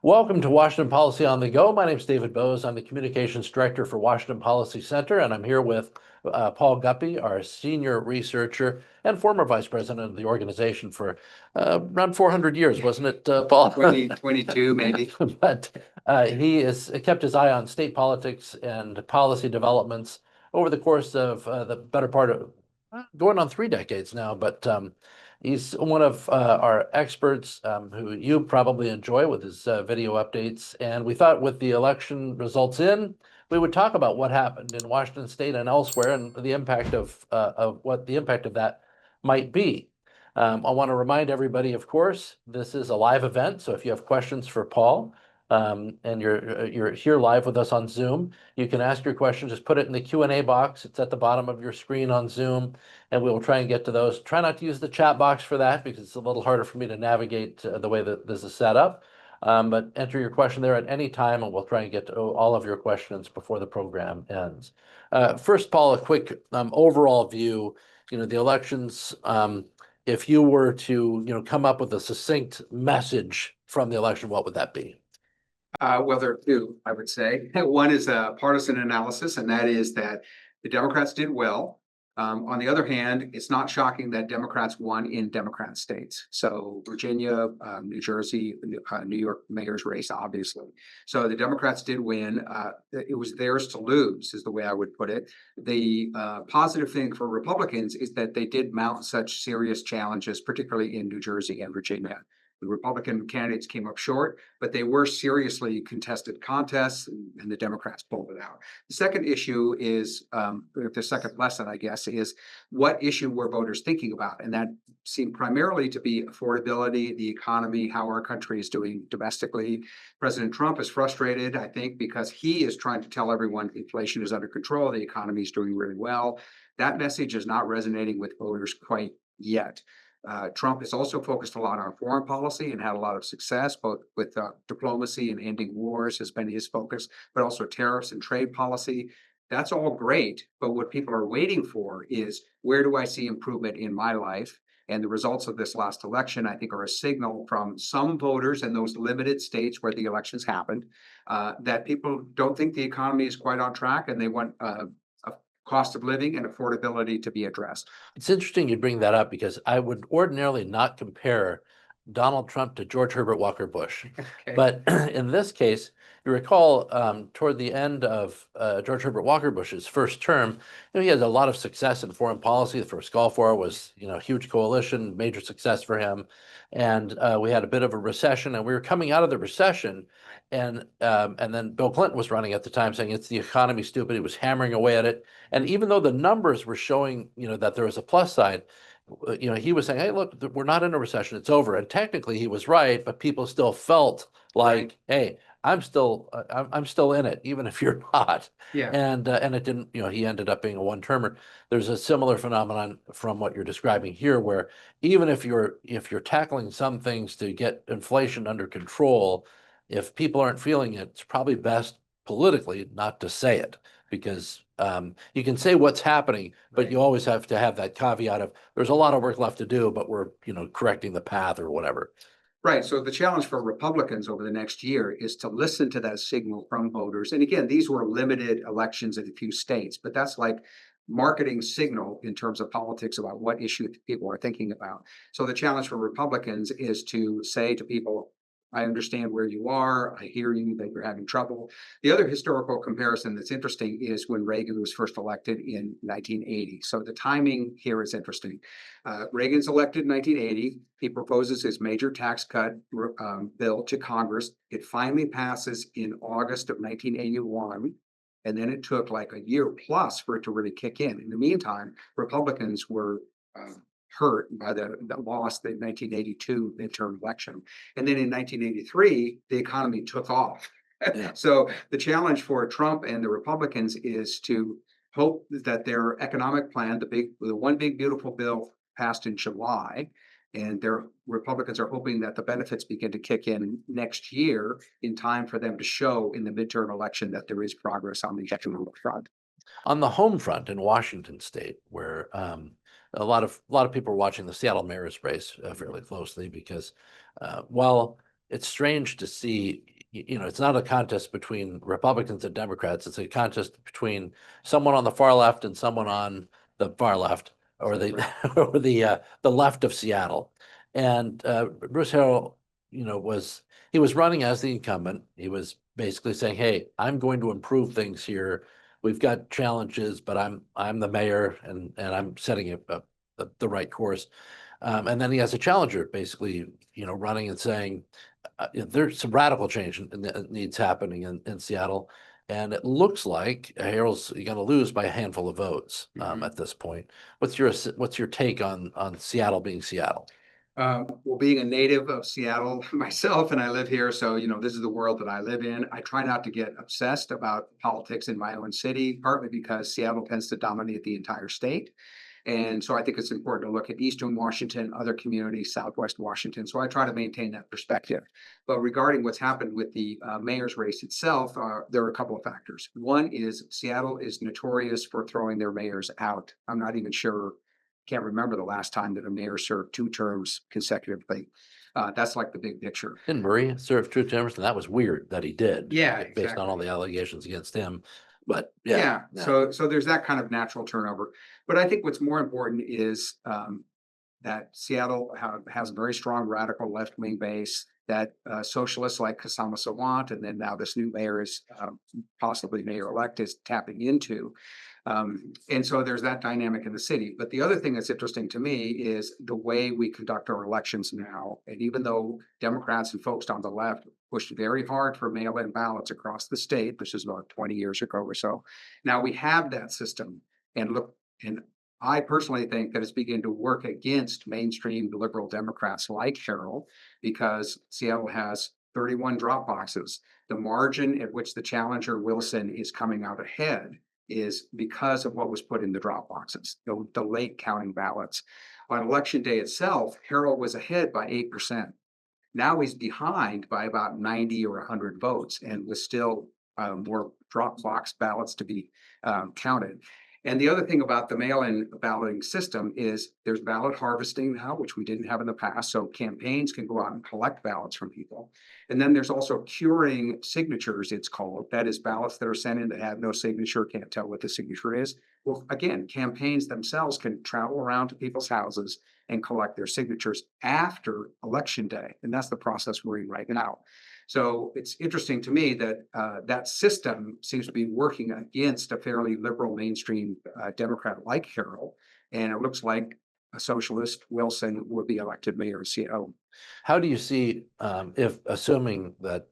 Welcome to Washington Policy on the Go. My name is David Bose. I'm the Communications Director for Washington Policy Center, and I'm here with Paul Guppy, our Senior Researcher and former Vice President of the organization for around 400 years, wasn't it, Paul? 22, maybe. But he has kept his eye on state politics and policy developments over the course of the better part of going on 3 decades now, but he's one of our experts who you probably enjoy with his video updates. And we thought with the election results in, we would talk about what happened in Washington State and elsewhere and the impact of what the impact of that might be. I want to remind everybody, of course, this is a live event. So if you have questions for Paul, and you're here live with us on Zoom, you can ask your question. Just put it in the Q&A box. It's at the bottom of your screen on Zoom, and we will try and get to those. Try not to use the chat box for that because it's a little harder for me to navigate the way that this is set up. But enter your question there at any time, and we'll try and get to all of your questions before the program ends. First, Paul, a quick overall view. The elections. If you were to come up with a succinct message from the election, what would that be? Well, there are two, I would say. One is a partisan analysis, and that is that the Democrats did well. On the other hand, it's not shocking that Democrats won in Democrat states. So Virginia, New Jersey, New York mayor's race, obviously. So the Democrats did win. It was theirs to lose, is the way I would put it. The positive thing for Republicans is that they did mount such serious challenges, particularly in New Jersey and Virginia. The Republican candidates came up short, but they were seriously contested contests, and the Democrats pulled it out. The second issue is, the second lesson, I guess, is what issue were voters thinking about? And that seemed primarily to be affordability, the economy, how our country is doing domestically. President Trump is frustrated, I think, because he is trying to tell everyone inflation is under control, the economy is doing really well. That message is not resonating with voters quite yet. Trump has also focused a lot on foreign policy and had a lot of success, both with diplomacy and ending wars has been his focus, but also tariffs and trade policy. That's all great, but what people are waiting for is, where do I see improvement in my life? And the results of this last election, I think, are a signal from some voters in those limited states where the elections happened, that people don't think the economy is quite on track, and they want cost of living and affordability to be addressed. It's interesting you bring that up because I would ordinarily not compare Donald Trump to George Herbert Walker Bush. Okay. But in this case, you recall toward the end of George Herbert Walker Bush's first term, he had a lot of success in foreign policy. The first Gulf War was, a huge coalition, major success for him. And we had a bit of a recession, and we were coming out of the recession. And then Bill Clinton was running at the time saying it's the economy, stupid. He was hammering away at it. And even though the numbers were showing, that there was a plus side, he was saying, hey, look, we're not in a recession. It's over. And technically he was right, but people still felt like, hey, I'm still in it, even if you're not. Yeah. And it didn't, he ended up being a one-termer. There's a similar phenomenon from what you're describing here, where even if you're tackling some things to get inflation under control, if people aren't feeling it, it's probably best politically not to say it, because you can say what's happening, but you always have to have that caveat of there's a lot of work left to do, but we're correcting the path or whatever. Right. So the challenge for Republicans over the next year is to listen to that signal from voters. And again, these were limited elections in a few states, but that's like marketing signal in terms of politics about what issue people are thinking about. So the challenge for Republicans is to say to people, I understand where you are. I hear you that you're having trouble. The other historical comparison that's interesting is when Reagan was first elected in 1980. So the timing here is interesting. Reagan's elected in 1980. He proposes his major tax cut bill to Congress. It finally passes in August of 1981. And then it took like a year plus for it to really kick in. In the meantime, Republicans were hurt by the loss of the 1982 midterm election. And then in 1983, the economy took off. Yeah. So the challenge for Trump and the Republicans is to hope that their economic plan, the one big beautiful bill passed in July, and their Republicans are hoping that the benefits begin to kick in next year in time for them to show in the midterm election that there is progress on the economic front. On the home front in Washington State, where a lot of people are watching the Seattle mayor's race fairly closely, because while it's strange to see, it's not a contest between Republicans and Democrats. It's a contest between someone on the far left and someone on the far left, or the or the left of Seattle. And Bruce Harrell, he was running as the incumbent. He was basically saying, "Hey, I'm going to improve things here. We've got challenges, but I'm the mayor, and I'm setting the right course." And then he has a challenger, basically, running and saying, there's some radical change that needs happening in Seattle. And it looks like Harrell's going to lose by a handful of votes at this point. What's your take on Seattle being Seattle? Well, being a native of Seattle myself, and I live here, so this is the world that I live in. I try not to get obsessed about politics in my own city, partly because Seattle tends to dominate the entire state. And so I think it's important to look at Eastern Washington, other communities, Southwest Washington. So I try to maintain that perspective. But regarding what's happened with the mayor's race itself, there are a couple of factors. One is Seattle is notorious for throwing their mayors out. I'm not even sure, can't remember the last time that a mayor served 2 terms consecutively. That's like the big picture. Didn't Murray serve 2 terms? And that was weird that he did. Yeah, based on all the allegations against him. But yeah. So there's that kind of natural turnover. But I think what's more important is that Seattle has a very strong radical left wing base that socialists like Kasama Sawant, and then now this new mayor is possibly mayor-elect, is tapping into. And so there's that dynamic in the city. But the other thing that's interesting to me is the way we conduct our elections now. And even though Democrats and folks on the left pushed very hard for mail-in ballots across the state, this is about 20 years ago or so, now we have that system. And I personally think that it's beginning to work against mainstream liberal Democrats like Harrell, because Seattle has 31 drop boxes. The margin at which the challenger Wilson is coming out ahead is because of what was put in the drop boxes, the late counting ballots. On election day itself, Harrell was ahead by 8%. Now he's behind by about 90 or 100 votes, and with still more drop box ballots to be counted. And the other thing about the mail-in balloting system is there's ballot harvesting now, which we didn't have in the past. So campaigns can go out and collect ballots from people. And then there's also curing signatures, it's called. That is ballots that are sent in that have no signature, can't tell what the signature is. Well, again, campaigns themselves can travel around to people's houses and collect their signatures after election day. And that's the process we're in right now. So it's interesting to me that that system seems to be working against a fairly liberal mainstream Democrat like Harrell. And it looks like a socialist Wilson would be elected mayor of Seattle. How do you see, if assuming that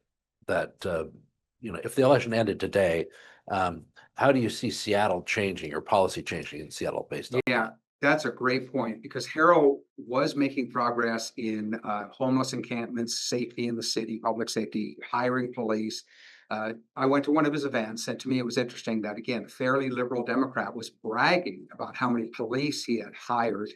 if the election ended today, how do you see Seattle changing or policy changing in Seattle based on? Yeah, that's a great point, because Harrell was making progress in homeless encampments, safety in the city, public safety, hiring police. I went to one of his events, and to me it was interesting that, again, a fairly liberal Democrat was bragging about how many police he had hired,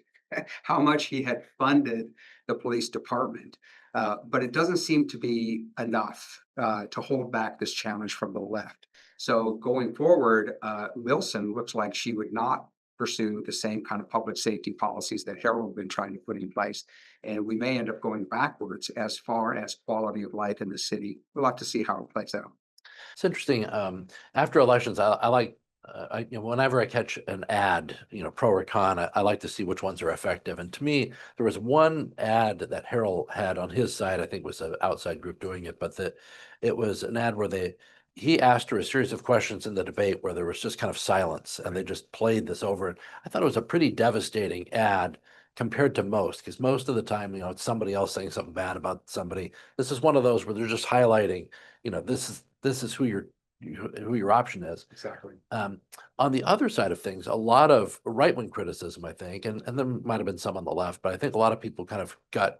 how much he had funded the police department. But it doesn't seem to be enough to hold back this challenge from the left. So going forward, Wilson looks like she would not pursue the same kind of public safety policies that Harrell had been trying to put in place. And we may end up going backwards as far as quality of life in the city. We'll have to see how it plays out. It's interesting. After elections, I like, whenever I catch an ad, pro or con, I like to see which ones are effective. And to me, there was one ad that Harold had on his side. I think it was an outside group doing it, but it was an ad where he asked her a series of questions in the debate where there was just kind of silence, and they just played this over. And I thought it was a pretty devastating ad compared to most, because most of the time, it's somebody else saying something bad about somebody. This is one of those where they're just highlighting, this is who your option is. Exactly. On the other side of things, a lot of right-wing criticism, I think, and there might have been some on the left, but I think a lot of people kind of got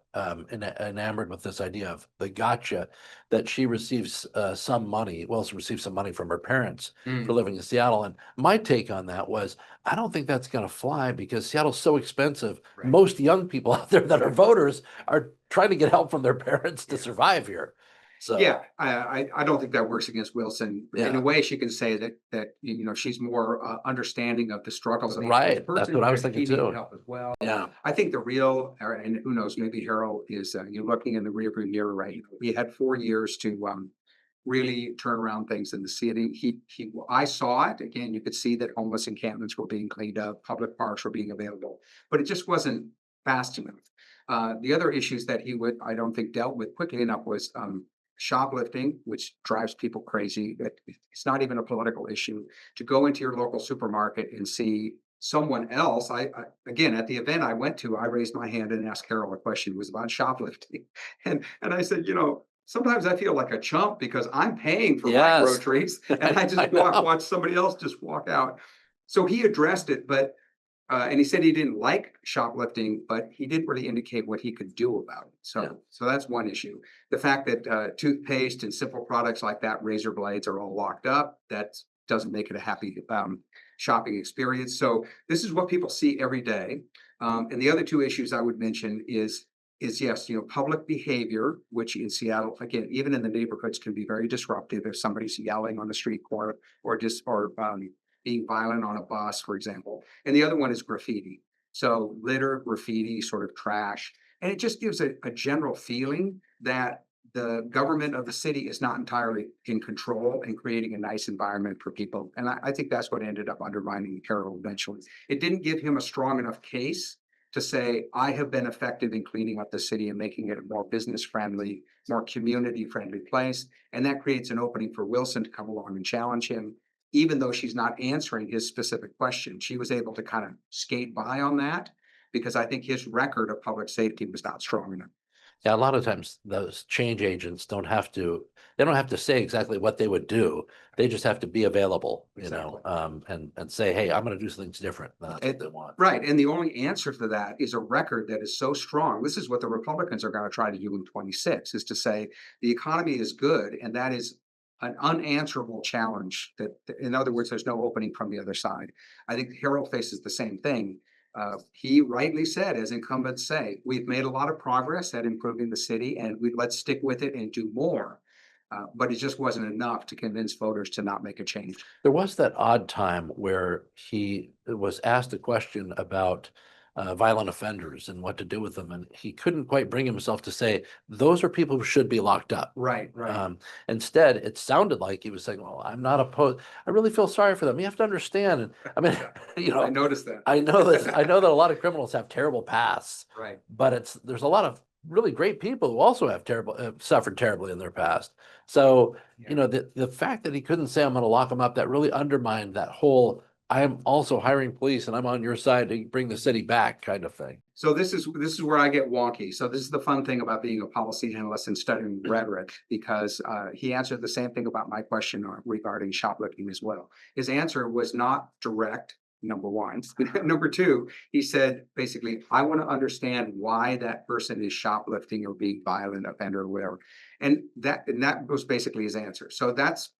enamored with this idea of the gotcha that she receives some money, Wilson receives some money from her parents for living in Seattle. And my take on that was, I don't think that's going to fly, because Seattle's so expensive. Right. Most young people out there that are voters are trying to get help from their parents to survive here. So yeah, I don't think that works against Wilson. Yeah. In a way, she can say that she's more understanding of the struggles of the Right. person. That's what I was thinking He needed too. help as well. Yeah. I think the real, and who knows, maybe Harold is you're looking in the rearview mirror, right? He had 4 years to really turn around things in the city. I saw it. Again, you could see that homeless encampments were being cleaned up, public parks were being available, but it just wasn't fast enough. The other issues that I don't think, dealt with quickly enough was shoplifting, which drives people crazy. It's not even a political issue. To go into your local supermarket and see someone else, again, at the event I went to, I raised my hand and asked Carol a question. It was about shoplifting. And I said, sometimes I feel like a chump because I'm paying for my Yes. groceries and I just know. watch somebody else just walk out. So he addressed it, but and he said he didn't like shoplifting, but he didn't really indicate what he could do about it. So that's one issue. The fact that toothpaste and simple products like that, razor blades, are all locked up, that doesn't make it a happy shopping experience. So this is what people see every day. And the other two issues I would mention is yes, public behavior, which in Seattle, again, even in the neighborhoods, can be very disruptive if somebody's yelling on the street corner or being violent on a bus, for example. And the other one is graffiti. So litter, graffiti, sort of trash. And it just gives a general feeling that the government of the city is not entirely in control and creating a nice environment for people. And I think that's what ended up undermining Carroll eventually. It didn't give him a strong enough case to say, I have been effective in cleaning up the city and making it a more business friendly, more community friendly place. And that creates an opening for Wilson to come along and challenge him. Even though she's not answering his specific question, she was able to kind of skate by on that because I think his record of public safety was not strong enough. Yeah, a lot of times those change agents don't have to say exactly what they would do. They just have to be available, Exactly. and say, hey, I'm going to do things different. That's what they want. Right. And the only answer for that is a record that is so strong. This is what the Republicans are going to try to do in 26, is to say the economy is good. And that is an unanswerable challenge that, in other words, there's no opening from the other side. I think Harold faces the same thing. He rightly said, as incumbents say, we've made a lot of progress at improving the city and let's stick with it and do more. But it just wasn't enough to convince voters to not make a change. There was that odd time where he was asked a question about violent offenders and what to do with them, and he couldn't quite bring himself to say those are people who should be locked up. Right. Instead, it sounded like he was saying, "Well, I'm not opposed. I really feel sorry for them. You have to understand." And I mean, I noticed that. I know this. I know that a lot of criminals have terrible pasts, Right. but there's a lot of really great people who also have suffered terribly in their past. So, the fact that he couldn't say I'm going to lock them up, that really undermined that whole I'm also hiring police and I'm on your side to bring the city back kind of thing. So this is where I get wonky. So this is the fun thing about being a policy analyst and studying rhetoric, because he answered the same thing about my question regarding shoplifting as well. His answer was not direct. Number one. Number two, he said, basically, I want to understand why that person is shoplifting or being violent offender or whatever. And that was basically his answer. So that's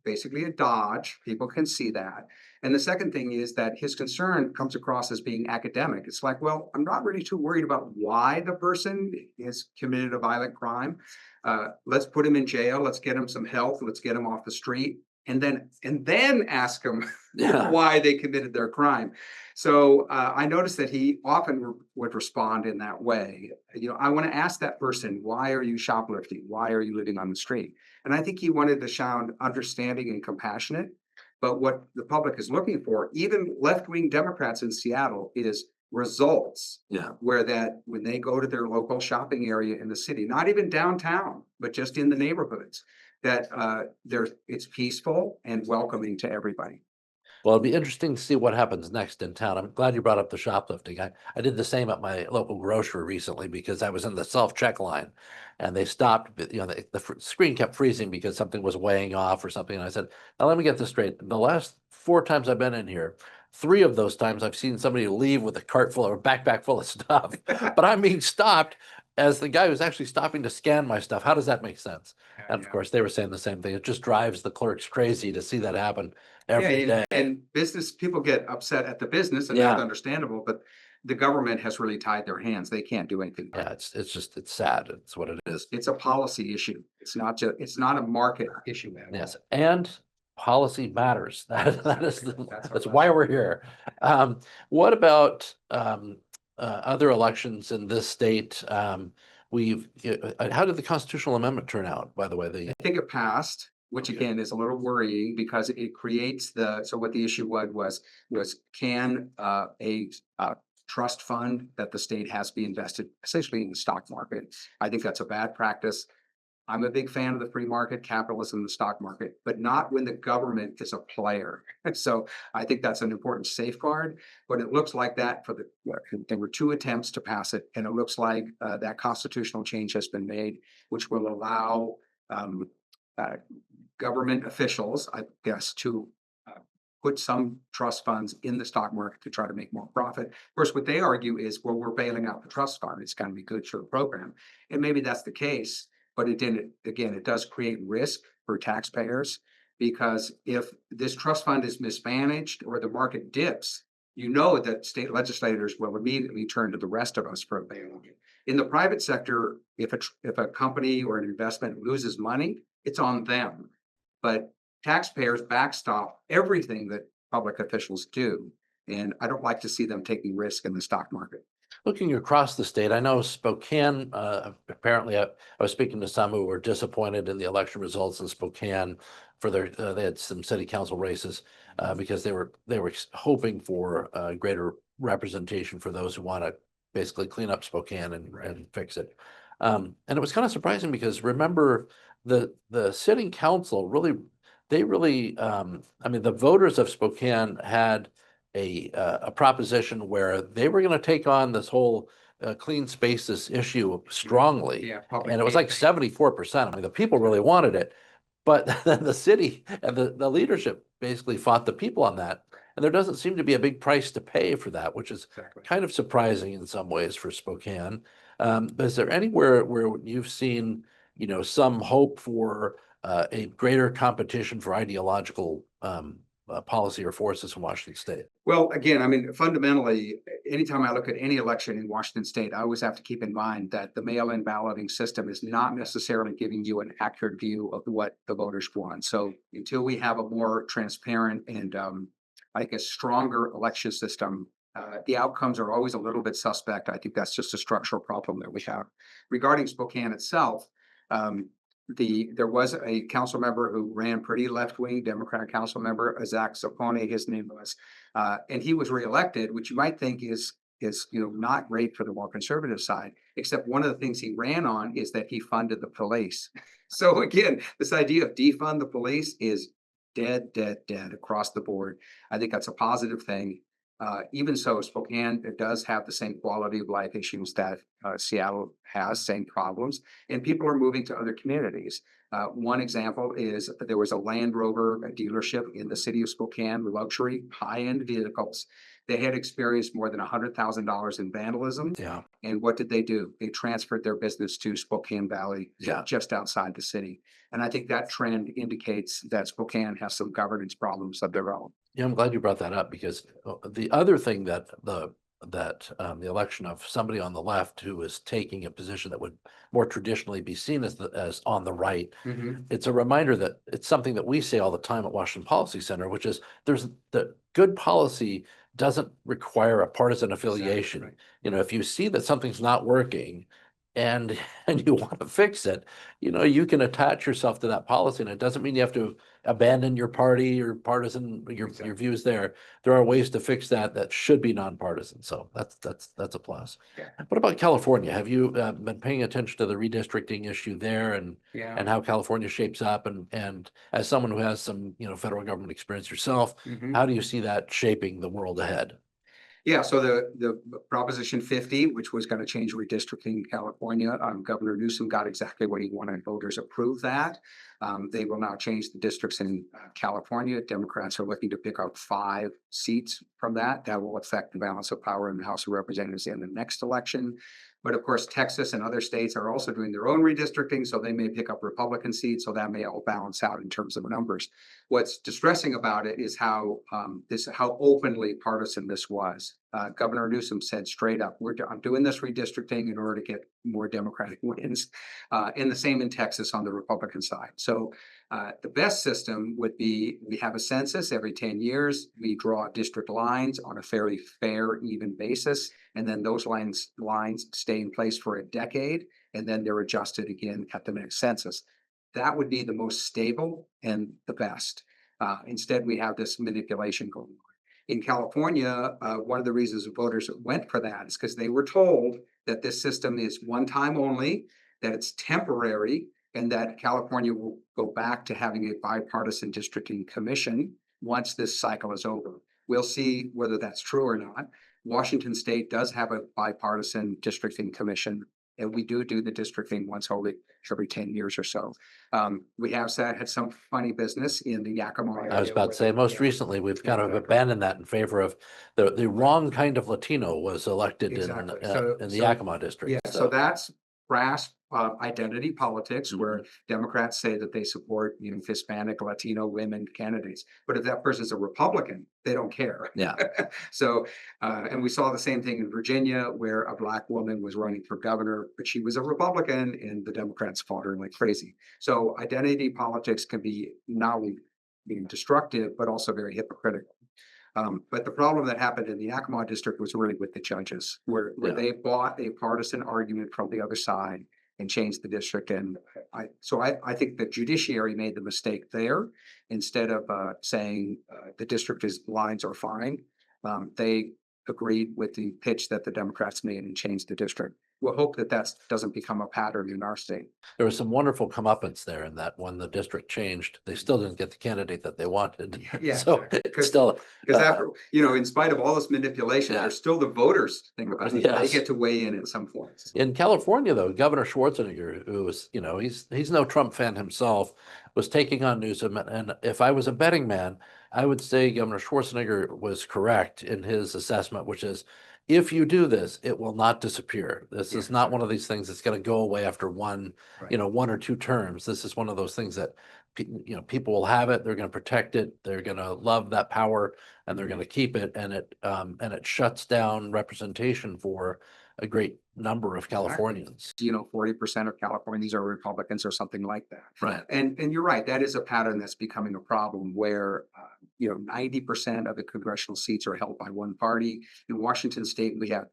basically a dodge. People can see that. And the second thing is that his concern comes across as being academic. It's like, well, I'm not really too worried about why the person has committed a violent crime. Let's put him in jail. Let's get him some help. Let's get him off the street. And then ask them why they committed their crime. So I noticed that he often would respond in that way. I want to ask that person, why are you shoplifting? Why are you living on the street? And I think he wanted to sound understanding and compassionate. But what the public is looking for, even left-wing Democrats in Seattle, is results. Yeah. Where that when they go to their local shopping area in the city, not even downtown, but just in the neighborhoods, that it's peaceful and welcoming to everybody. Well, it'll be interesting to see what happens next in town. I'm glad you brought up the shoplifting. I did the same at my local grocery recently because I was in the self-check line and they stopped. The screen kept freezing because something was weighing off or something. And I said, now let me get this straight. The last 4 times I've been in here, 3 of those times I've seen somebody leave with a cart full or a backpack full of stuff, but I'm being stopped as the guy who's actually stopping to scan my stuff. How does that make sense? And of course, they were saying the same thing. It just drives the clerks crazy to see that happen every day. And business people get upset at the business, and that's understandable, but the government has really tied their hands. They can't do anything. Yeah, it's sad. It's what it is. It's a policy issue. It's not a market issue. Yes, and policy matters. That's why we're here. What about other elections in this state? How did the constitutional amendment turn out, by the way? I think it passed. which again is a little worrying because it creates so what the issue was can a trust fund that the state has be invested essentially in the stock market. I think that's a bad practice. I'm a big fan of the free market, capitalism, the stock market, but not when the government is a player. So I think that's an important safeguard. But it looks like that there were 2 attempts to pass it, and it looks like that constitutional change has been made, which will allow um, uh, government officials, I guess, to put some trust funds in the stock market to try to make more profit. Of course, what they argue is, well, we're bailing out the trust fund. It's going to be good for the program. And maybe that's the case, but it didn't. Again, it does create risk for taxpayers because if this trust fund is mismanaged or the market dips, you know that state legislators will immediately turn to the rest of us for a bailout. In the private sector, if a company or an investment loses money, it's on them. But taxpayers backstop everything that public officials do. And I don't like to see them taking risk in the stock market. Looking across the state, I know Spokane, apparently I was speaking to some who were disappointed in the election results in Spokane for they had some city council races because they were hoping for greater representation for those who want to basically clean up Spokane and fix it. And it was kind of surprising because remember the sitting council they really, I mean, the voters of Spokane had a proposition where they were going to take on this whole clean spaces issue strongly. Yeah, And it was like 74%. I mean, the people really wanted it, but then the city and the leadership basically fought the people on that. And there doesn't seem to be a big price to pay for that, which is kind of surprising in some ways for Spokane. But is there anywhere where you've seen, some hope for a greater competition for ideological policy or forces in Washington State? Well, again, I mean, fundamentally, anytime I look at any election in Washington State, I always have to keep in mind that the mail-in balloting system is not necessarily giving you an accurate view of what the voters want. So until we have a more transparent and I guess stronger election system, the outcomes are always a little bit suspect. I think that's just a structural problem that we have. Regarding Spokane itself, um, there was a council member who ran pretty left-wing, Democratic council member, Zach Sapone, his name was, and he was reelected, which you might think is not great for the more conservative side. Except one of the things he ran on is that he funded the police. So again, this idea of defund the police is dead, dead, dead across the board. I think that's a positive thing. Even so, Spokane, it does have the same quality of life issues that Seattle has, same problems, and people are moving to other communities. One example is there was a Land Rover dealership in the city of Spokane, luxury, high-end vehicles. They had experienced more than $100,000 in vandalism. Yeah. And what did they do? They transferred their business to Spokane Valley, just outside the city. And I think that trend indicates that Spokane has some governance problems of their own. Yeah, I'm glad you brought that up because the other thing that the election of somebody on the left who is taking a position that would more traditionally be seen as on the right, it's a reminder that it's something that we say all the time at Washington Policy Center, which is there's the good policy doesn't require a partisan affiliation. Exactly, right. If you see that something's not working and you want to fix it, you can attach yourself to that policy, and it doesn't mean you have to abandon your party or partisan your views there. There are ways to fix that should be nonpartisan. So that's a plus. Yeah. What about California? Have you been paying attention to the redistricting issue there and how California shapes up? And as someone who has some federal government experience yourself, how do you see that shaping the world ahead? Yeah, so the Proposition 50, which was going to change redistricting in California, Governor Newsom got exactly what he wanted. Voters approved that. They will now change the districts in California. Democrats are looking to pick up 5 seats from that. That will affect the balance of power in the House of Representatives in the next election. But of course, Texas and other states are also doing their own redistricting, so they may pick up Republican seats. So that may all balance out in terms of numbers. What's distressing about it is how openly partisan this was. Governor Newsom said straight up, I'm doing this redistricting in order to get more Democratic wins. And the same in Texas on the Republican side. So the best system would be we have a census every 10 years. We draw district lines on a fairly fair, even basis. And then those lines stay in place for a decade, and then they're adjusted again at the next census. that would be the most stable and the best. Instead, we have this manipulation going on. In California, one of the reasons the voters went for that is because they were told that this system is one time only, that it's temporary, and that California will go back to having a bipartisan districting commission once this cycle is over. We'll see whether that's true or not. Washington State does have a bipartisan districting commission, and we do the districting once every 10 years or so. We have had some funny business in the Yakima area. I was about to say, most recently, we've kind of abandoned that in favor of the wrong kind of Latino was elected Exactly. in the Yakima district. Yeah, so that's crass identity politics where Democrats say that they support, Hispanic, Latino women candidates. But if that person's a Republican, they don't care. Yeah. So, and we saw the same thing in Virginia where a Black woman was running for governor, but she was a Republican and the Democrats fought her like crazy. So identity politics can be not only being destructive, but also very hypocritical. But the problem that happened in the Yakima district was really with the judges, where they bought a partisan argument from the other side and changed the district. And I think the judiciary made the mistake there. Instead of saying the district lines are fine, they agreed with the pitch that the Democrats made and changed the district. We'll hope that doesn't become a pattern in our state. There was some wonderful comeuppance there in that when the district changed, they still didn't get the candidate that they wanted. Yeah, So it's still, because after, in spite of all this manipulation, Yeah. there's still the voters think about it. They Yes. get to weigh in at some point. in California, though, Governor Schwarzenegger, who was, he's no Trump fan himself, was taking on Newsom. And if I was a betting man, I would say Governor Schwarzenegger was correct in his assessment, which is if you do this, it will not disappear. This is not one of these things that's going to go away after one or two terms. This is one of those things that people will have it. They're going to protect it. They're going to love that power, and they're going to keep it. And it shuts down representation for a great number of Californians. 40% of Californians are Republicans or something like that. Right. And you're right. That is a pattern that's becoming a problem where 90% of the congressional seats are held by one party. In Washington State, we have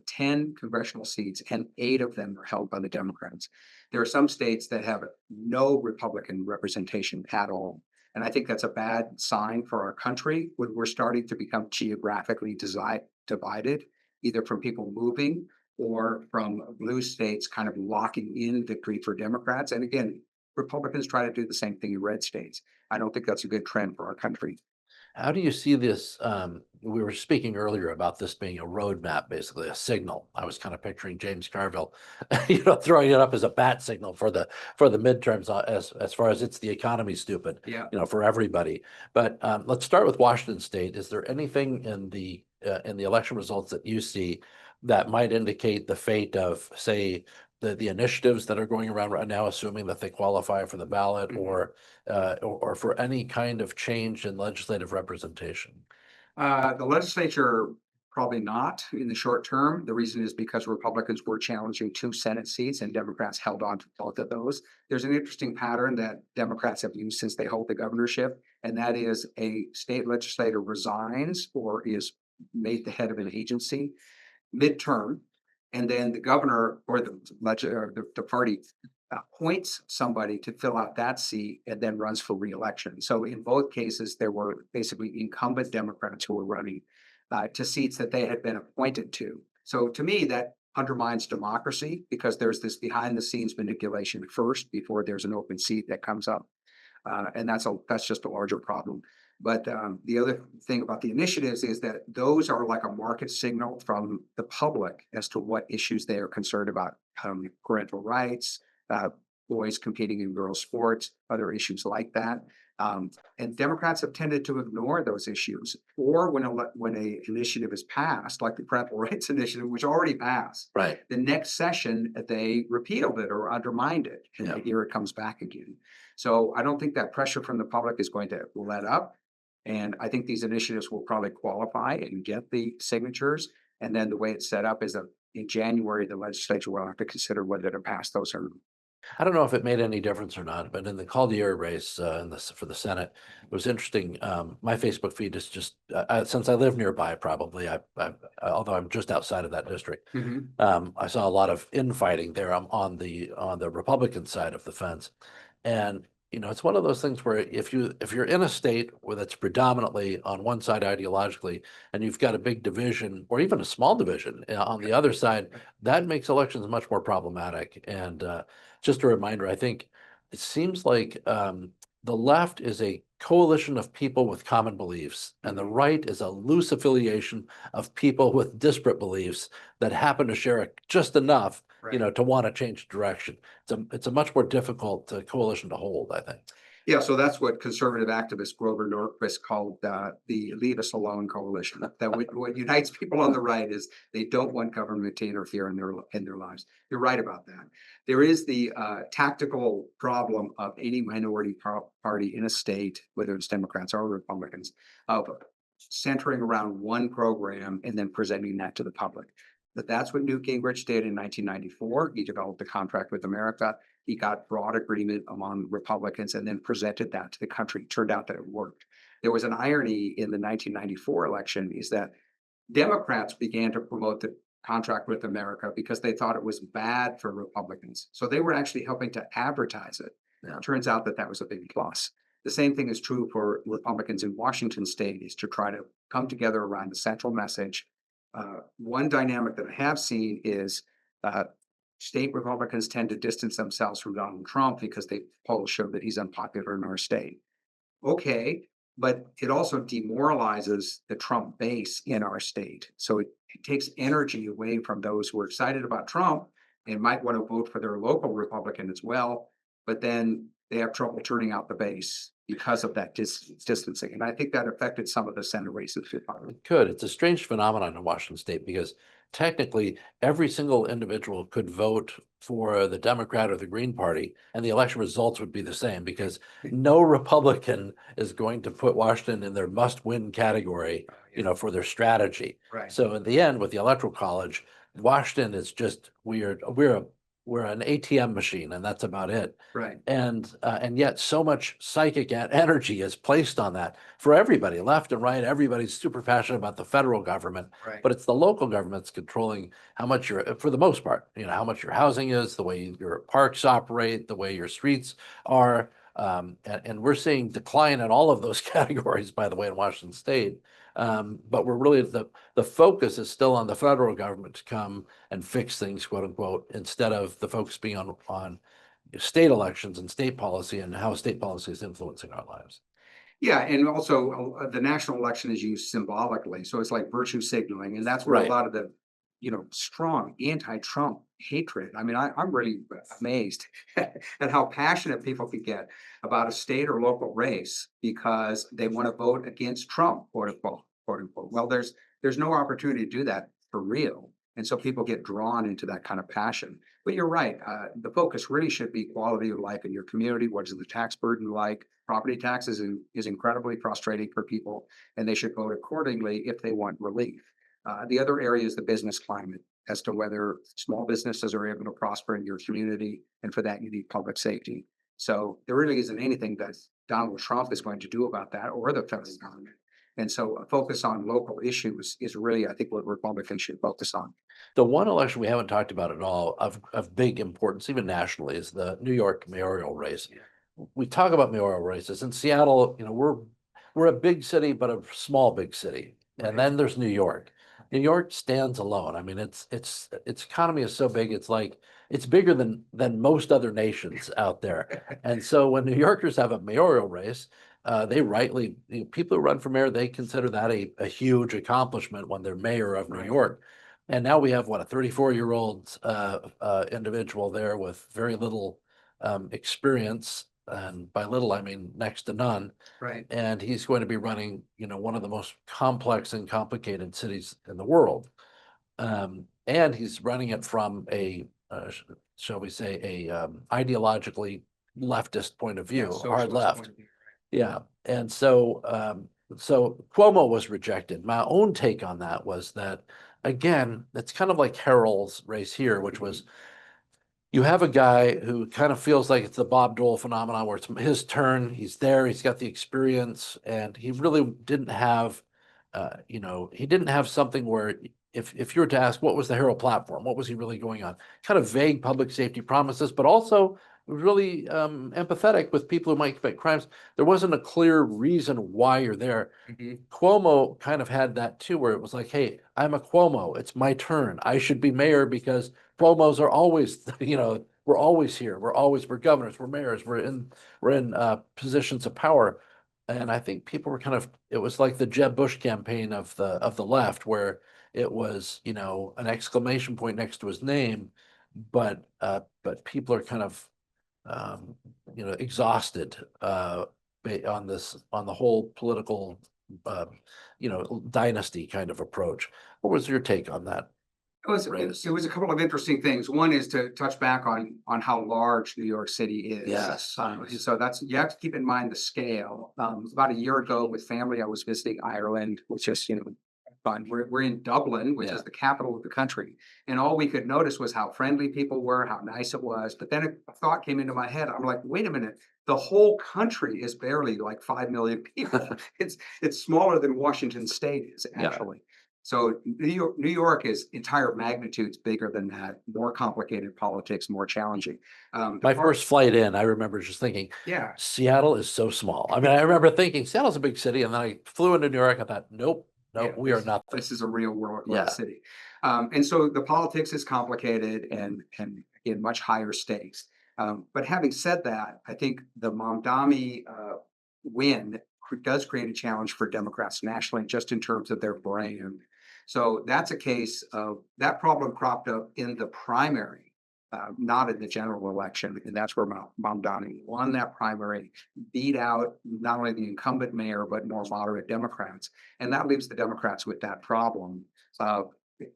10 congressional seats, and 8 of them are held by the Democrats. There are some states that have no Republican representation at all. And I think that's a bad sign for our country when we're starting to become geographically divided, either from people moving or from blue states kind of locking in victory for Democrats. And again, Republicans try to do the same thing in red states. I don't think that's a good trend for our country. How do you see this? We were speaking earlier about this being a roadmap, basically a signal. I was kind of picturing James Carville, throwing it up as a bat signal for the midterms, as far as it's the economy stupid, for everybody. But let's start with Washington State. Is there anything in the election results that you see that might indicate the fate of, say, the initiatives that are going around right now, assuming that they qualify for the ballot, or for any kind of change in legislative representation? The legislature, probably not in the short term. The reason is because Republicans were challenging 2 Senate seats and Democrats held on to both of those. There's an interesting pattern that Democrats have used since they hold the governorship, and that is a state legislator resigns or is made the head of an agency midterm, and then the governor or the party appoints somebody to fill out that seat and then runs for re-election. So in both cases, there were basically incumbent Democrats who were running to seats that they had been appointed to. So to me, that undermines democracy because there's this behind the scenes manipulation first before there's an open seat that comes up. And that's just a larger problem. But the other thing about the initiatives is that those are like a market signal from the public as to what issues they are concerned about. Parental rights, boys competing in girls' sports, other issues like that. And Democrats have tended to ignore those issues. Or when a initiative is passed, like the parental rights initiative, which already passed, Right. the next session they repealed it or undermined it, and the year it comes back again. So I don't think that pressure from the public is going to let up. And I think these initiatives will probably qualify and get the signatures. And then the way it's set up is that in January, the legislature will have to consider whether to pass those or not. I don't know if it made any difference or not, but in the Caldier race for the Senate, it was interesting. My Facebook feed is just since I live nearby, probably although I'm just outside of that district, I saw a lot of infighting there. I'm on the Republican side of the fence, And it's one of those things where if you're in a state where that's predominantly on one side ideologically, and you've got a big division or even a small division on the other side, that makes elections much more problematic. And just a reminder, I think it seems like the left is a coalition of people with common beliefs, and the right is a loose affiliation of people with disparate beliefs that happen to share just enough, Right. to want to change direction. It's a much more difficult coalition to hold, I think. Yeah, so that's what conservative activist Grover Norquist called the Leave Us Alone coalition. That what unites people on the right is they don't want government to interfere in their lives. You're right about that. There is the tactical problem of any minority party in a state, whether it's Democrats or Republicans, of centering around one program and then presenting that to the public. But that's what Newt Gingrich did in 1994. He developed a contract with America. He got broad agreement among Republicans and then presented that to the country. It turned out that it worked. There was an irony in the 1994 election is that Democrats began to promote the contract with America because they thought it was bad for Republicans. So they were actually helping to advertise it. Now, it turns out that that was a big plus. The same thing is true for Republicans in Washington state is to try to come together around the central message. One dynamic that I have seen is uh, state Republicans tend to distance themselves from Donald Trump because they polls show that he's unpopular in our state. Okay, but it also demoralizes the Trump base in our state. So it takes energy away from those who are excited about Trump and might want to vote for their local Republican as well, but then they have trouble turning out the base because of that distancing. And I think that affected some of the Senate races. It could. It's a strange phenomenon in Washington state because technically every single individual could vote for the Democrat or the Green Party, and the election results would be the same because no Republican is going to put Washington in their must-win category, for their strategy. Right. So in the end, with the Electoral College, Washington is just we're an ATM machine, and that's about it. Right. And yet so much psychic energy is placed on that for everybody, left and right. Everybody's super passionate about the federal government, Right. but it's the local governments controlling how much for the most part, how much your housing is, the way your parks operate, the way your streets are. And we're seeing decline in all of those categories, by the way, in Washington state. But we're really the focus is still on the federal government to come and fix things, quote unquote, instead of the focus being on state elections and state policy and how state policy is influencing our lives. Yeah, and also the national election is used symbolically, so it's like virtue signaling, and that's where a Right. lot of the strong anti-Trump hatred. I mean, I'm really amazed at how passionate people can get about a state or local race because they want to vote against Trump, quote unquote, quote unquote. Well, there's no opportunity to do that for real, and so people get drawn into that kind of passion. But you're right. The focus really should be quality of life in your community. What is the tax burden like? Property taxes is incredibly frustrating for people, and they should vote accordingly if they want relief. The other area is the business climate as to whether small businesses are able to prosper in your community, and for that you need public safety. So there really isn't anything that Donald Trump is going to do about that, or the federal government. And so a focus on local issues is really, I think, what Republicans should focus on. The one election we haven't talked about at all of big importance, even nationally, is the New York mayoral race. We talk about mayoral races in Seattle. We're a big city, but a small big city. Right. And then there's New York. New York stands alone. I mean, its economy is so big. It's like it's bigger than most other nations out there. And so when New Yorkers have a mayoral race, they rightly people who run for mayor, they consider that a huge accomplishment when they're mayor of New Right. York. And now we have what, a 34-year-old individual there with very little experience, and by little I mean next to none. Right. And he's going to be running, one of the most complex and complicated cities in the world. And he's running it from shall we say, a ideologically leftist point of view, hard Socialist left. point of view. Yeah, and so Cuomo was rejected. My own take on that was that, again, it's kind of like Harold's race here, which was you have a guy who kind of feels like it's the Bob Dole phenomenon where it's his turn. He's there, he's got the experience, and he really didn't have, he didn't have something where if you were to ask what was the Harold platform, what was he really going on? Kind of vague public safety promises, but also really empathetic with people who might commit crimes. There wasn't a clear reason why you're there. Cuomo kind of had that too, where it was like, hey, I'm a Cuomo. It's my turn. I should be mayor because Cuomos are always, we're always here. We're governors, we're mayors, we're in positions of power. And I think people were it was like the Jeb Bush campaign of the left, where it was, an exclamation point next to his name, but people are um, exhausted on the whole political uh, dynasty kind of approach. What was your take on that? It was a couple of interesting things. One is to touch back on how large New York City is. Yes. So you have to keep in mind the scale. About a year ago with family, I was visiting Ireland, which is, fun. We're in Dublin, which is the capital of the country. And all we could notice was how friendly people were, how nice it was. But then a thought came into my head. I'm like, wait a minute, the whole country is barely like 5 million people. It's smaller than Washington State is actually. So New York is entire magnitudes bigger than that, more complicated politics, more challenging. My first flight in, I remember just thinking, Yeah, Seattle is so small. I mean, I remember thinking Seattle's a big city, and then I flew into New York. I thought, nope, we are not. this is a real world Yeah. city. And so the politics is complicated and again, much higher stakes. But having said that, I think the Mamdani win does create a challenge for Democrats nationally, just in terms of their brand. So that's a case of that problem cropped up in the primary, not in the general election. And that's where Mamdani won that primary, beat out not only the incumbent mayor, but more moderate Democrats. And that leaves the Democrats with that problem.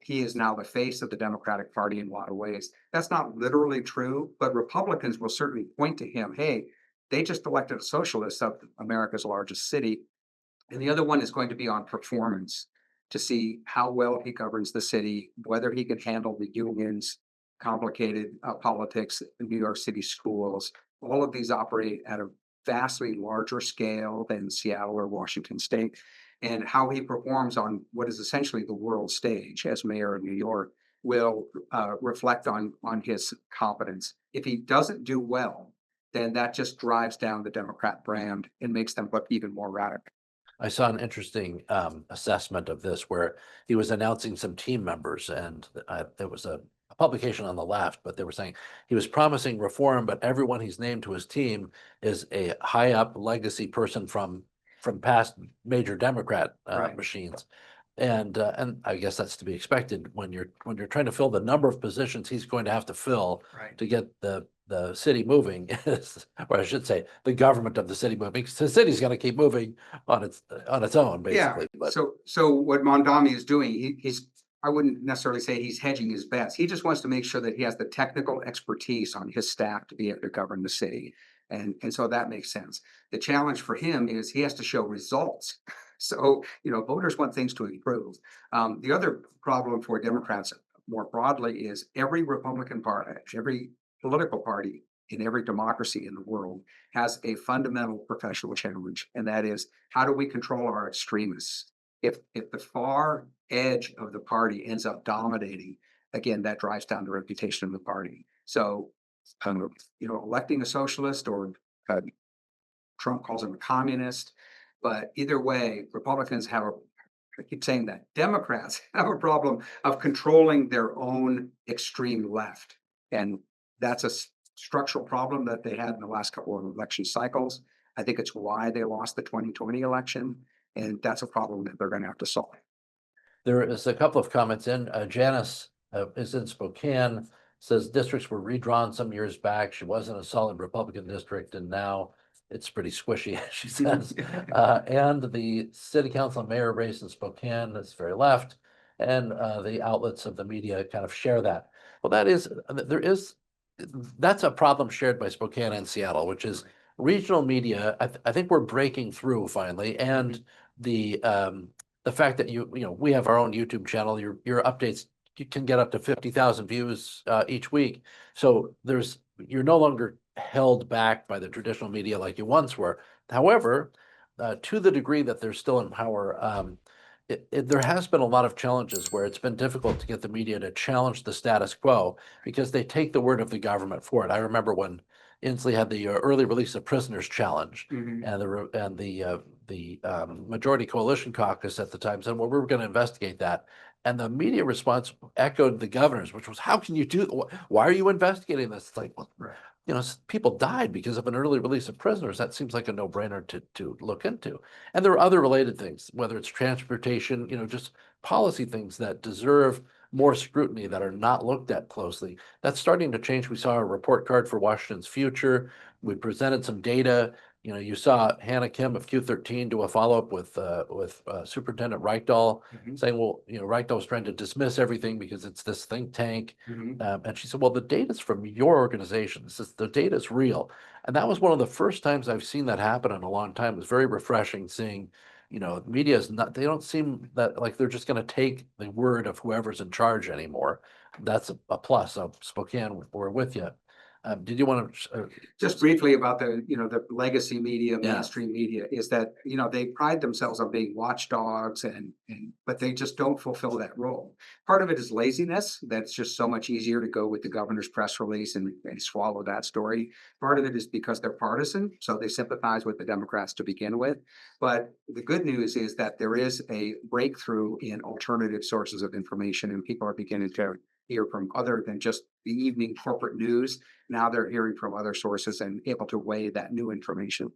He is now the face of the Democratic Party in a lot of ways. That's not literally true, but Republicans will certainly point to him. Hey, they just elected a socialist of America's largest city. And the other one is going to be on performance to see how well he governs the city, whether he can handle the unions, complicated politics in New York City schools. All of these operate at a vastly larger scale than Seattle or Washington State. And how he performs on what is essentially the world stage as mayor of New York will reflect on his competence. If he doesn't do well, then that just drives down the Democrat brand and makes them look even more radical. I saw an interesting assessment of this where he was announcing some team members, and there was a publication on the left, but they were saying he was promising reform, but everyone he's named to his team is a high up legacy person from past major Democrat Right. machines. And I guess that's to be expected when you're trying to fill the number of positions he's going to have to fill Right. to get the city moving, or I should say, the government of the city moving. Because the city's going to keep moving on its own, basically. Yeah. But So what Mondami is doing, he's I wouldn't necessarily say he's hedging his bets. He just wants to make sure that he has the technical expertise on his staff to be able to govern the city. And so that makes sense. The challenge for him is he has to show results. So, voters want things to improve. The other problem for Democrats more broadly is every Republican party, every political party in every democracy in the world has a fundamental professional challenge, and that is how do we control our extremists? If the far edge of the party ends up dominating, again, that drives down the reputation of the party. So, electing a socialist or uh, Trump calls him a communist, but either way, Republicans have I keep saying that Democrats have a problem of controlling their own extreme left. And that's a structural problem that they had in the last couple of election cycles. I think it's why they lost the 2020 election. And that's a problem that they're going to have to solve. there is a couple of comments in. Janice is in Spokane, says districts were redrawn some years back. She was in a solid Republican district, and now it's pretty squishy, she says. And the city council and mayor race in Spokane is very left, and the outlets of the media kind of share that. Well, that's a problem shared by Spokane and Seattle, which is regional media. I think we're breaking through finally, and the fact that we have our own YouTube channel, your updates, you can get up to 50,000 views each week. So you're no longer held back by the traditional media like you once were. However, to the degree that they're still in power, there has been a lot of challenges where it's been difficult to get the media to challenge the status quo because they take the word of the government for it. I remember when Inslee had the early release of prisoners challenge, Mhm. and the majority coalition caucus at the time said, well, we're going to investigate that. And the media response echoed the governor's, which was, how can you do, why are you investigating this? It's like, well, Right. you know, people died because of an early release of prisoners. That seems like a no-brainer to look into. And there are other related things, whether it's transportation, you know, just policy things that deserve more scrutiny that are not looked at closely. That's starting to change. We saw a report card for Washington's future. We presented some data. You know, you saw Hannah Kim of Q13 do a follow-up with Superintendent Reichdahl, Mhm. saying, well, you know, Reichdahl was trying to dismiss everything because it's this think tank. Mhm. And she said, well, the data's from your organization. The data is real. And that was one of the first times I've seen that happen in a long time. It was very refreshing seeing, you know, media is not, they don't seem that like they're just going to take the word of whoever's in charge anymore. That's a plus. So Spokane, we're with you. Did you want to? Just briefly about the legacy media, Yeah. mainstream media, is that, they pride themselves on being watchdogs but they just don't fulfill that role. Part of it is laziness. That's just so much easier to go with the governor's press release and swallow that story. Part of it is because they're partisan, so they sympathize with the Democrats to begin with. But the good news is that there is a breakthrough in alternative sources of information, and people are beginning to hear from other than just the evening corporate news. Now they're hearing from other sources and able to weigh that new information.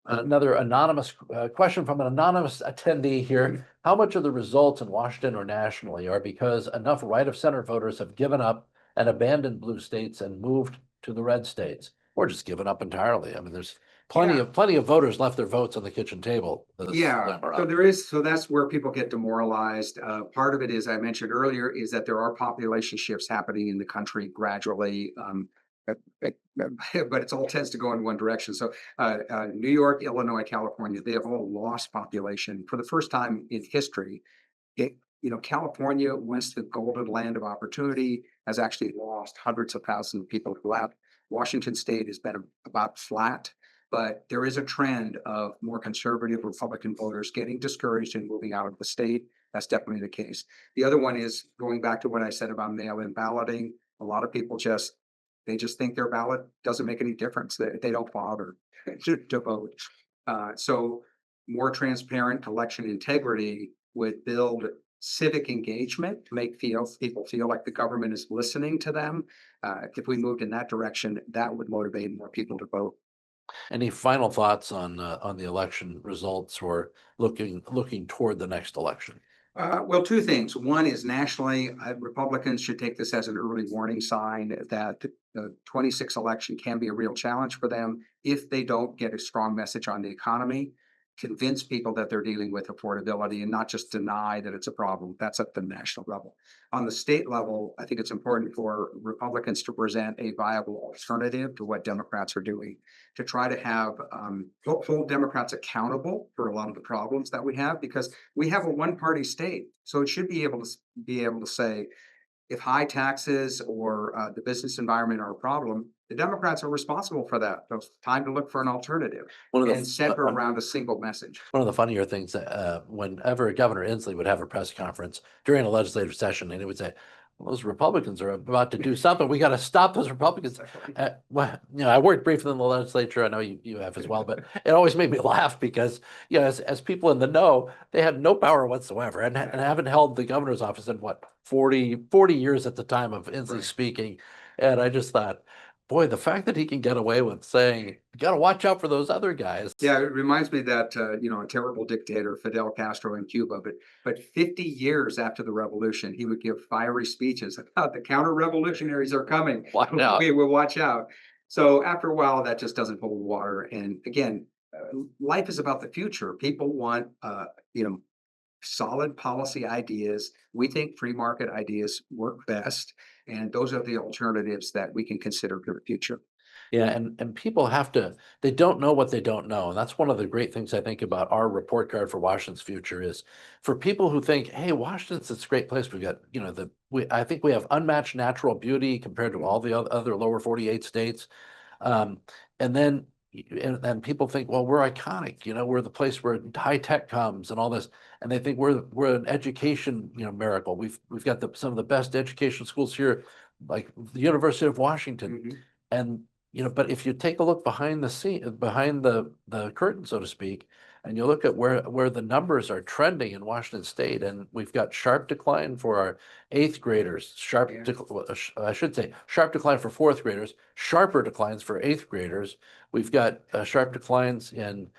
Another anonymous question from an anonymous attendee here. How much of the results in Washington or nationally are because enough right of center voters have given up and abandoned blue states and moved to the red states, or just given up entirely? I mean, there's Yeah. plenty of voters left their votes on the kitchen table this Yeah, time so around. that's where people get demoralized. Part of it, as I mentioned earlier, is that there are population shifts happening in the country gradually. But, but but it all tends to go in one direction. So New York, Illinois, California, they have all lost population for the first time in history. California, once the golden land of opportunity, has actually lost hundreds of thousands of people who left. Washington State has been about flat, but there is a trend of more conservative Republican voters getting discouraged and moving out of the state. That's definitely the case. The other one is going back to what I said about mail-in balloting. A lot of people just think their ballot doesn't make any difference. They don't bother to vote. So more transparent election integrity would build civic engagement, make people feel like the government is listening to them. If we moved in that direction, that would motivate more people to vote. Any final thoughts on the election results or looking toward the next election? Well, two things. One is nationally, Republicans should take this as an early warning sign that the 26 election can be a real challenge for them if they don't get a strong message on the economy, convince people that they're dealing with affordability and not just deny that it's a problem. That's at the national level. On the state level, I think it's important for Republicans to present a viable alternative to what Democrats are doing, to try to have hold Democrats accountable for a lot of the problems that we have, because we have a one-party state, so it should be able to say if high taxes or the business environment are a problem, the Democrats are responsible for that. So it's time to look for an alternative One of and the center around a single message. One of the funnier things, whenever Governor Inslee would have a press conference during a legislative session, and he would say, "Well, those Republicans are about to do something. We got to stop those Republicans." Well, you know, I worked briefly in the legislature. I know you have as well, but it always made me laugh because, you know, as people in the know, they had no power whatsoever and haven't held the governor's office in what, 40 years at the time of Inslee Right. speaking. And I just thought, boy, the fact that he can get away with saying, you got to watch out for those other guys. Yeah, it reminds me that a terrible dictator, Fidel Castro in Cuba, but 50 years after the revolution, he would give fiery speeches about the counter-revolutionaries are coming. Watch out. We will watch out. So after a while, that just doesn't hold water. And again, life is about the future. People want solid policy ideas. We think free market ideas work best, and those are the alternatives that we can consider for the future. Yeah, and people have to, they don't know what they don't know. And that's one of the great things I think about our report card for Washington's future is for people who think, hey, Washington's this great place. We've got, you know, I think we have unmatched natural beauty compared to all the other lower 48 states. Um, and then and people think, well, we're iconic, you know, we're the place where high tech comes and all this, and they think we're an education, you know, miracle. We've got some of the best education schools here, like the University of Washington, Mhm. and but if you take a look behind the scene, behind the curtain, so to speak, and you look at where the numbers are trending in Washington State, and we've got sharp decline for our eighth graders, I should say sharp decline for fourth graders, sharper declines for eighth graders. We've got sharp declines in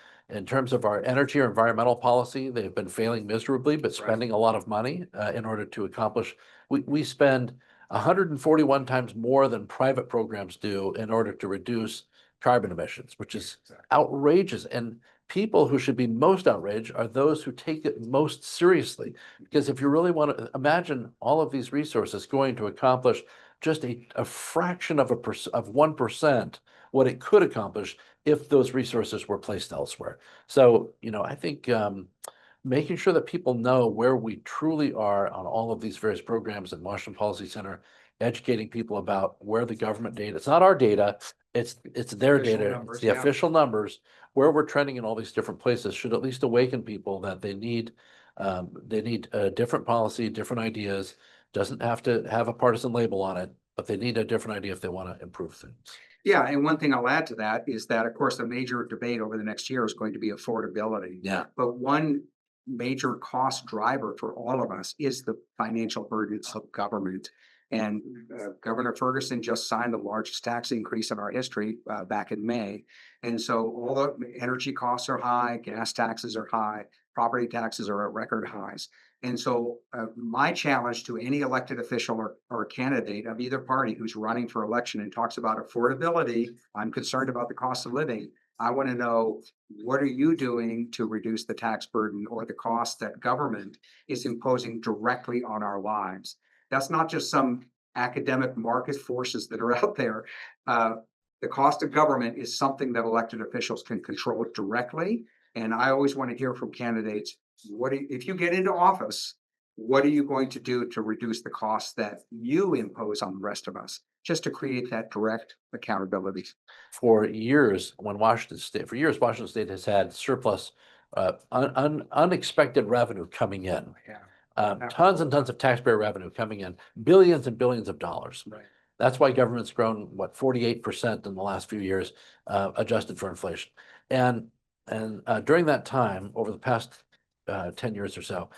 terms of our energy or environmental policy. They've been failing miserably, but spending a lot of money in order to accomplish. We spend 141 times more than private programs do in order to reduce carbon emissions, which is outrageous. And people who should be most outraged are those who take it most seriously. Because if you really want to imagine all of these resources going to accomplish just a fraction of 1% what it could accomplish if those resources were placed elsewhere. So, I think making sure that people know where we truly are on all of these various programs in Washington Policy Center, educating people about where the government data, it's not our data, it's their Official data, numbers, it's the yeah. official numbers, where we're trending in all these different places should at least awaken people that they need a different policy, different ideas. Doesn't have to have a partisan label on it, but they need a different idea if they want to improve things. Yeah, and one thing I'll add to that is that, of course, the major debate over the next year is going to be affordability. Yeah. But one major cost driver for all of us is the financial burdens of government. And Governor Ferguson just signed the largest tax increase in our history back in May. And so all the energy costs are high, gas taxes are high, property taxes are at record highs. And so my challenge to any elected official or candidate of either party who's running for election and talks about affordability, I'm concerned about the cost of living. I want to know, what are you doing to reduce the tax burden or the cost that government is imposing directly on our lives? That's not just some academic market forces that are out there. The cost of government is something that elected officials can control directly. And I always want to hear from candidates, if you get into office, what are you going to do to reduce the costs that you impose on the rest of us, just to create that direct accountability? For years, Washington State has had surplus, unexpected revenue coming in. Tons and tons of taxpayer revenue coming in, billions and billions of dollars. Right. That's why government's grown, 48% in the last few years, adjusted for inflation. And during that time, over the past 10 years or so,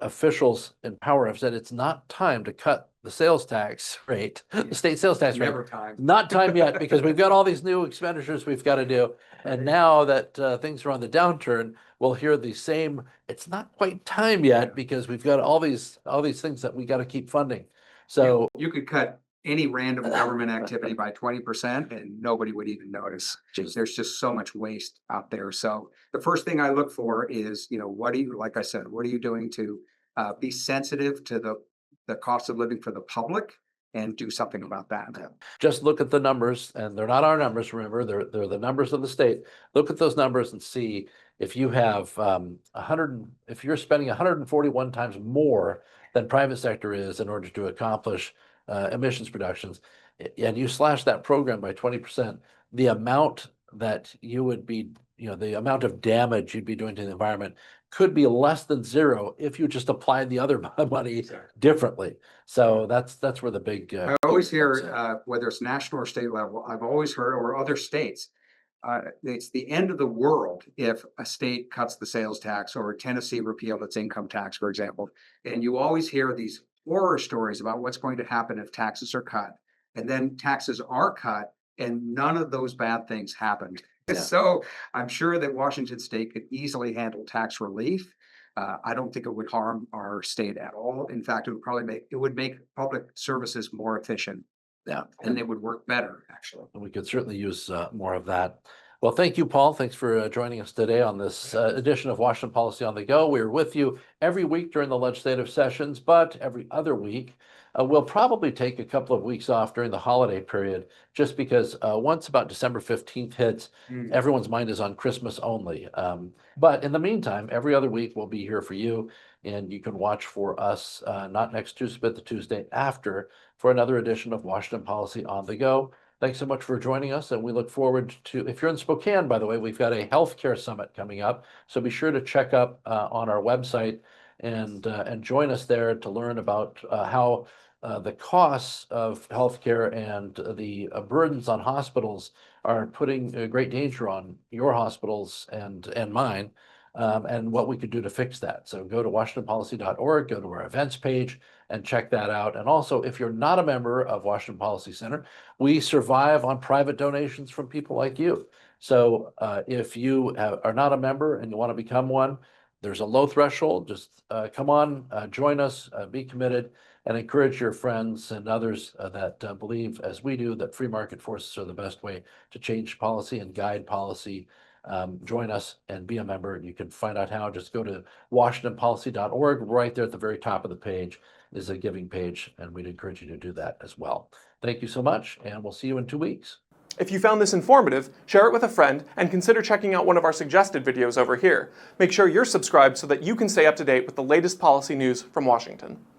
officials in power have said it's not time to cut the sales tax rate, the state sales tax rate. Never time. Not time yet, because we've got all these new expenditures we've got to do. And now that things are on the downturn, we'll hear the same, it's not quite time yet because we've got all these things that we got to keep funding. So you could cut any random government activity by 20% and nobody would even notice. There's just so much waste out there. So the first thing I look for is, like I said, what are you doing to be sensitive to the cost of living for the public and do something about that? Just look at the numbers, and they're not our numbers, remember, they're the numbers of the state. Look at those numbers and see if you have if you're spending 141 times more than private sector is in order to accomplish emissions reductions, and you slash that program by 20%, the amount that you would be, the amount of damage you'd be doing to the environment could be less than zero if you just applied the other money differently. So that's where the big. I always hear, whether it's national or state level, I've always heard, or other states, it's the end of the world if a state cuts the sales tax, or Tennessee repealed its income tax, for example. And you always hear these horror stories about what's going to happen if taxes are cut. And then taxes are cut and none of those bad things happened. Yeah. So I'm sure that Washington State could easily handle tax relief. I don't think it would harm our state at all. In fact, it would make public services more efficient. Yeah, and they would work better, actually. We could certainly use more of that. Well, thank you, Paul. Thanks for joining us today on this edition of Washington Policy on the Go. We're with you every week during the legislative sessions, but every other week. We'll probably take a couple of weeks off during the holiday period, just because once about December 15th hits, everyone's mind is on Christmas only. But in the meantime, every other week we'll be here for you, and you can watch for us not next Tuesday, but the Tuesday after, for another edition of Washington Policy on the Go. Thanks so much for joining us, and we look forward to, if you're in Spokane, by the way, we've got a healthcare summit coming up, so be sure to check up on our website and join us there to learn about how the costs of healthcare and the burdens on hospitals are putting a great danger on your hospitals and mine, and what we could do to fix that. So go to washingtonpolicy.org, go to our events page, and check that out. And also, if you're not a member of Washington Policy Center, we survive on private donations from people like you. So if you are not a member and you want to become one, there's a low threshold. Just come on, join us, be committed, and encourage your friends and others that believe, as we do, that free market forces are the best way to change policy and guide policy. Join us and be a member. You can find out how. Just go to washingtonpolicy.org. Right there at the very top of the page is a giving page, and we'd encourage you to do that as well. Thank you so much, and we'll see you in 2 weeks. If you found this informative, share it with a friend and consider checking out one of our suggested videos over here. Make sure you're subscribed so that you can stay up to date with the latest policy news from Washington.